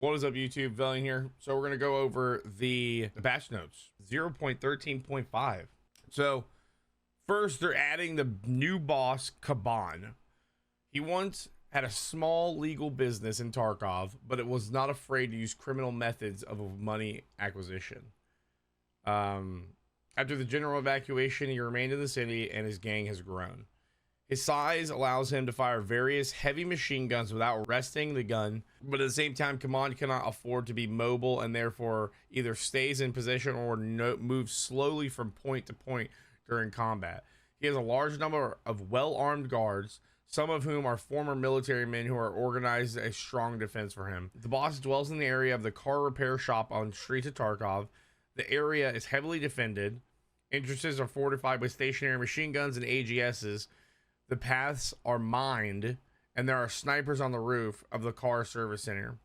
What is up, YouTube? Velion here. So we're going to go over the patch notes 0.13.5. So first, they're adding the new boss, Kaban. He once had a small legal business in Tarkov, but it was not afraid to use criminal methods of money acquisition. After the general evacuation, he remained in the city and his gang has grown. His size allows him to fire various heavy machine guns without resting the gun, but at the same time, Command cannot afford to be mobile and therefore either stays in position or moves slowly from point to point during combat. He has a large number of well-armed guards, some of whom are former military men who are organized a strong defense for him. The boss dwells in the area of the car repair shop on the streets of Tarkov. The area is heavily defended. Entrances are fortified with stationary machine guns and AGSs. The paths are mined, and there are snipers on the roof of the car service center.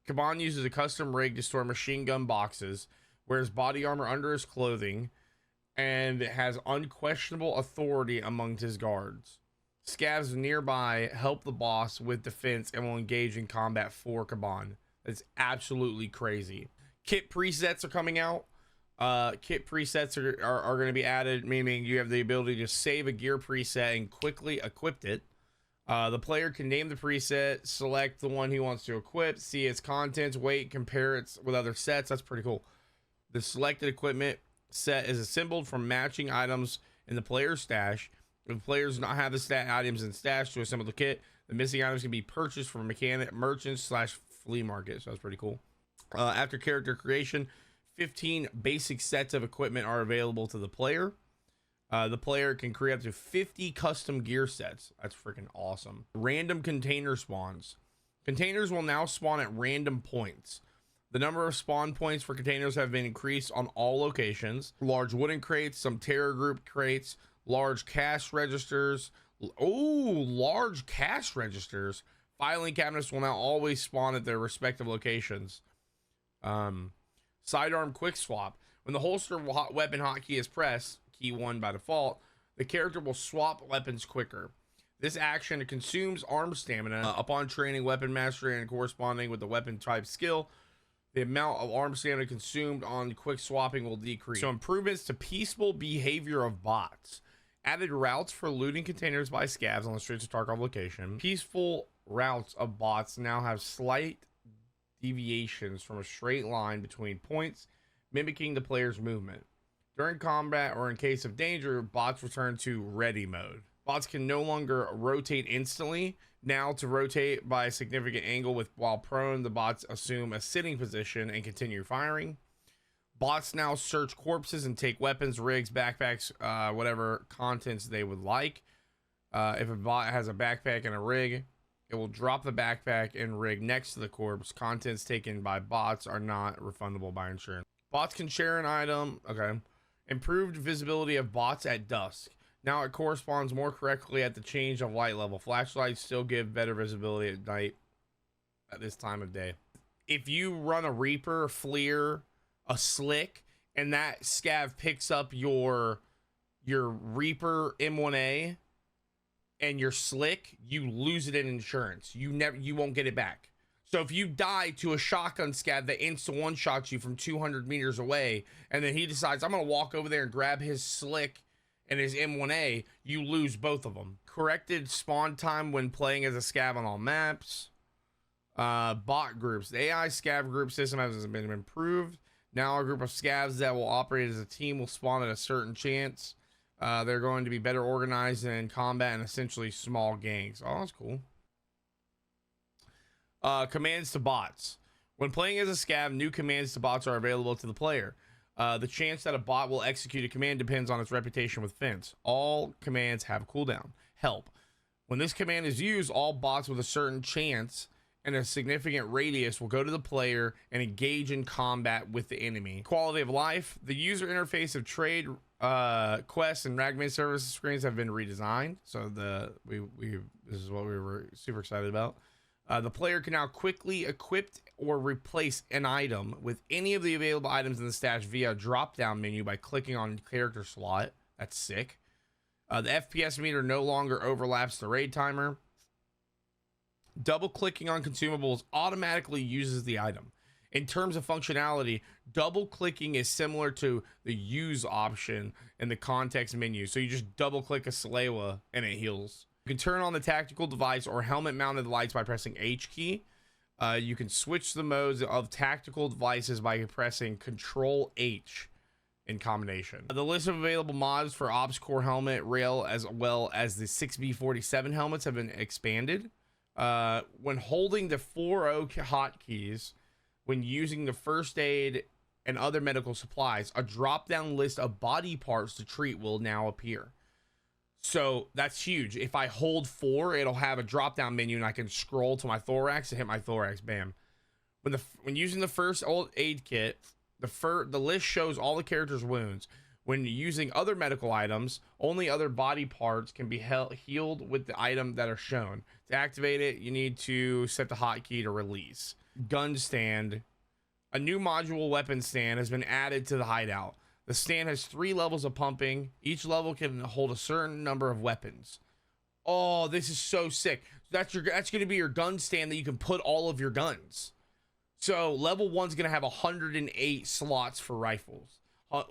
Kaban uses a custom rig to store machine gun boxes, wears body armor under his clothing, and has unquestionable authority amongst his guards. Scavs nearby help the boss with defense and will engage in combat for Kaban. That's absolutely crazy. Kit presets are coming out. Kit presets are going to be added, meaning you have the ability to save a gear preset and quickly equip it. The player can name the preset, select the one he wants to equip, see its contents, weight, compare it with other sets. That's pretty cool. The selected equipment set is assembled from matching items in the player's stash. If the player does not have the stat items in stash to assemble the kit, the missing items can be purchased from mechanic merchants / flea market. So that's pretty cool. After character creation, 15 basic sets of equipment are available to the player. The player can create up to 50 custom gear sets. That's freaking awesome. Random container spawns. Containers will now spawn at random points. The number of spawn points for containers have been increased on all locations. Large wooden crates, some terror group crates, large cash registers. Oh, large cash registers. Filing cabinets will now always spawn at their respective locations. Sidearm quick swap. When the holster weapon hotkey is pressed, key 1 by default, the character will swap weapons quicker. This action consumes arm stamina. Upon training weapon mastery and corresponding with the weapon type skill, the amount of arm stamina consumed on quick swapping will decrease. So improvements to peaceful behavior of bots. Added routes for looting containers by scavs on the streets of Tarkov location. Peaceful routes of bots now have slight deviations from a straight line between points, mimicking the player's movement. During combat or in case of danger, bots return to ready mode. Bots can no longer rotate instantly. Now, to rotate by a significant angle while prone, the bots assume a sitting position and continue firing. Bots now search corpses and take weapons, rigs, backpacks, whatever contents they would like. If a bot has a backpack and a rig, it will drop the backpack and rig next to the corpse. Contents taken by bots are not refundable by insurance. Bots can share an item. Okay. Improved visibility of bots at dusk. Now it corresponds more correctly at the change of light level. Flashlights still give better visibility at night at this time of day. If you run a Reaper, a Fleer, a Slick, and that scav picks up your Reaper M1A and you're Slick, you lose it in insurance. You won't get it back. So if you die to a shotgun scav that insta one shots you from 200 meters away, and then he decides, I'm gonna walk over there and grab his Slick and his M1A, you lose both of them. Corrected spawn time when playing as a scav on all maps. Bot groups. The AI scav group system has been improved. Now a group of scavs that will operate as a team will spawn at a certain chance. They're going to be better organized in combat and essentially small gangs. Oh, that's cool. Commands to bots. When playing as a scav, new commands to bots are available to the player. The chance that a bot will execute a command depends on its reputation with Fence. All commands have a cooldown. Help. When this command is used, all bots with a certain chance and a significant radius will go to the player and engage in combat with the enemy. Quality of life. The user interface of trade quests and Ragman services screens have been redesigned. So this is what we were super excited about. The player can now quickly equip or replace an item with any of the available items in the stash via a drop-down menu by clicking on character slot. That's sick. The FPS meter no longer overlaps the raid timer. Double clicking on consumables automatically uses the item. In terms of functionality, double clicking is similar to the use option in the context menu. So you just double click a Salewa and it heals. You can turn on the tactical device or helmet mounted lights by pressing H key. You can switch the modes of tactical devices by pressing Control H in combination. The list of available mods for Ops Core helmet rail as well as the 6B47 helmets have been expanded. When holding the 4O hotkeys, when using the first aid and other medical supplies, a drop-down list of body parts to treat will now appear. So that's huge. If I hold 4, it'll have a drop-down menu and I can scroll to my thorax and hit my thorax. Bam. When using the first aid kit, the list shows all the character's wounds. When using other medical items, only other body parts can be healed with the item that are shown. To activate it, you need to set the hotkey to release. Gun stand. A new module weapon stand has been added to the hideout. The stand has 3 levels of pumping. Each level can hold a certain number of weapons. Oh, this is so sick. That's going to be your gun stand that you can put all of your guns. So level 1 is going to have 108 slots for rifles.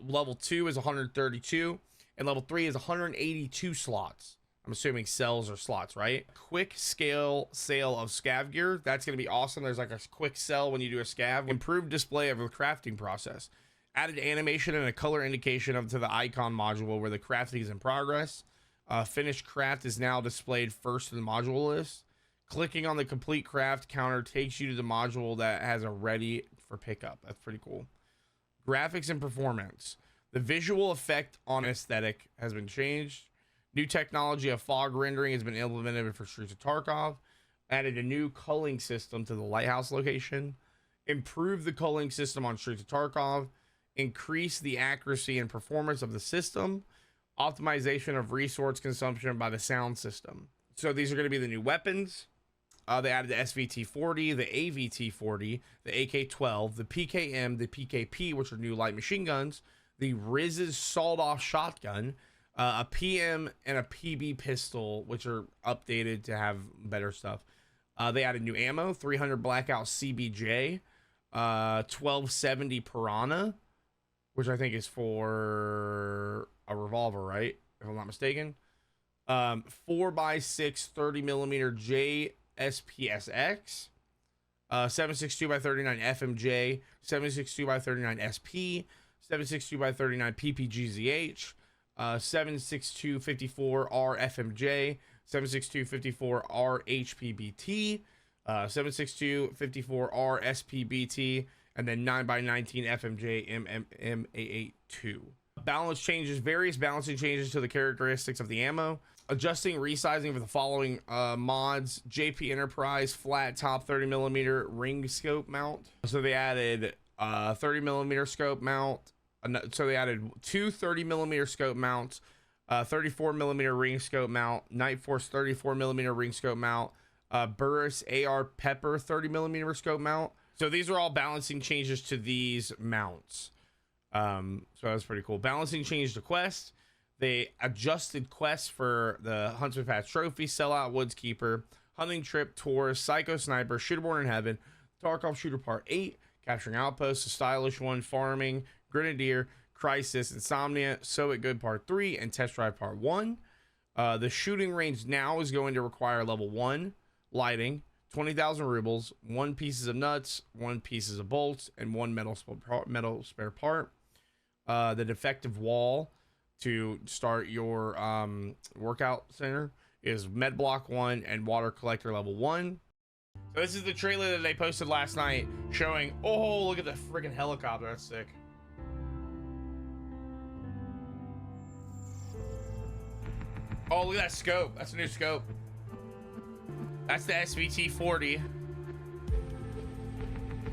Level 2 is 132, and level 3 is 182 slots. I'm assuming cells or slots, right? Quick scale sale of scav gear. That's going to be awesome. There's like a quick sell when you do a scav. Improved display of the crafting process. Added animation and a color indication to the icon module where the crafting is in progress. Finished craft is now displayed first in the module list. Clicking on the complete craft counter takes you to the module that has a ready for pickup. That's pretty cool. Graphics and performance. The visual effect on aesthetic has been changed. New technology of fog rendering has been implemented for Streets of Tarkov. Added a new culling system to the lighthouse location. Improved the culling system on Streets of Tarkov. Increase the accuracy and performance of the system. Optimization of resource consumption by the sound system. So these are going to be the new weapons. They added the SVT-40, the AVT-40, the AK-12, the PKM, the PKP, which are new light machine guns, the Riz's sawed-off shotgun, a PM and a PB pistol, which are updated to have better stuff. They added new ammo, 300 Blackout CBJ, 1270 Piranha, which I think is for a revolver, right? If I'm not mistaken. 4x6 30mm JSPSX, 762x39 FMJ, 762x39 SP, 762x39 PPGZH, 76254R FMJ, 76254R HPBT, 76254R SPBT, and then 9x19 FMJ MMA82. Balance changes, various balancing changes to the characteristics of the ammo. Adjusting resizing for the following mods: JP Enterprise flat top 30mm ring scope mount. So they added 30mm scope mount. So they added 2 30mm scope mounts, 34mm ring scope mount, Night Force 34mm ring scope mount, Burris AR Pepper 30mm scope mount. So these are all balancing changes to these mounts. So that's pretty cool. Balancing change to quest. They adjusted quests for the Huntsman Pass Trophy, Sellout Woods Keeper, Hunting Trip, Taurus, Psycho Sniper, Shooterborn in Heaven, Tarkov Shooter Part 8, Capturing Outposts, The Stylish One, Farming, Grenadier, Crisis, Insomnia, So It Good Part 3, and Test Drive Part 1. The shooting range now is going to require level 1 lighting, 20,000 rubles, 1 pieces of nuts, 1 pieces of bolts, and 1 metal spare part. The defective wall to start your workout center is med block 1 and water collector level 1. So this is the trailer that they posted last night showing, oh, look at the freaking helicopter. That's sick. Oh, look at that scope. That's a new scope. That's the SVT-40.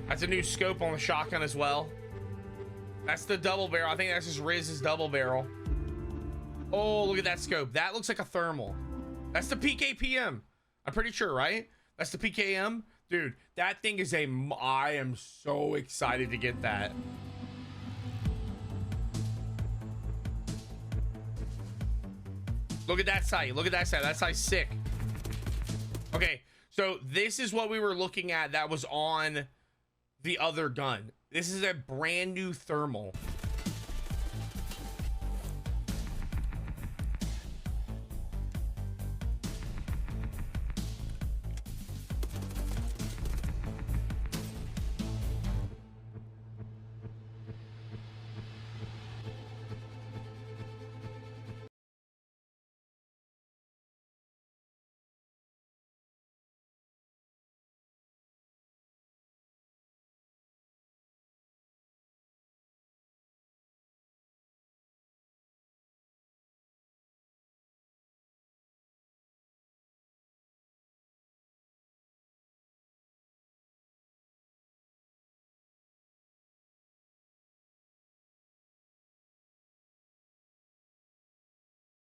That's a new scope on the shotgun as well. That's the double barrel. I think that's just Riz's double barrel. Oh, look at that scope. That looks like a thermal. That's the PKPM. I'm pretty sure, right? That's the PKM. Dude, that thing is a... I am so excited to get that. Look at that sight. Look at that sight. That sight's sick. Okay, So this is what we were looking at that was on the other gun. This is a brand new thermal.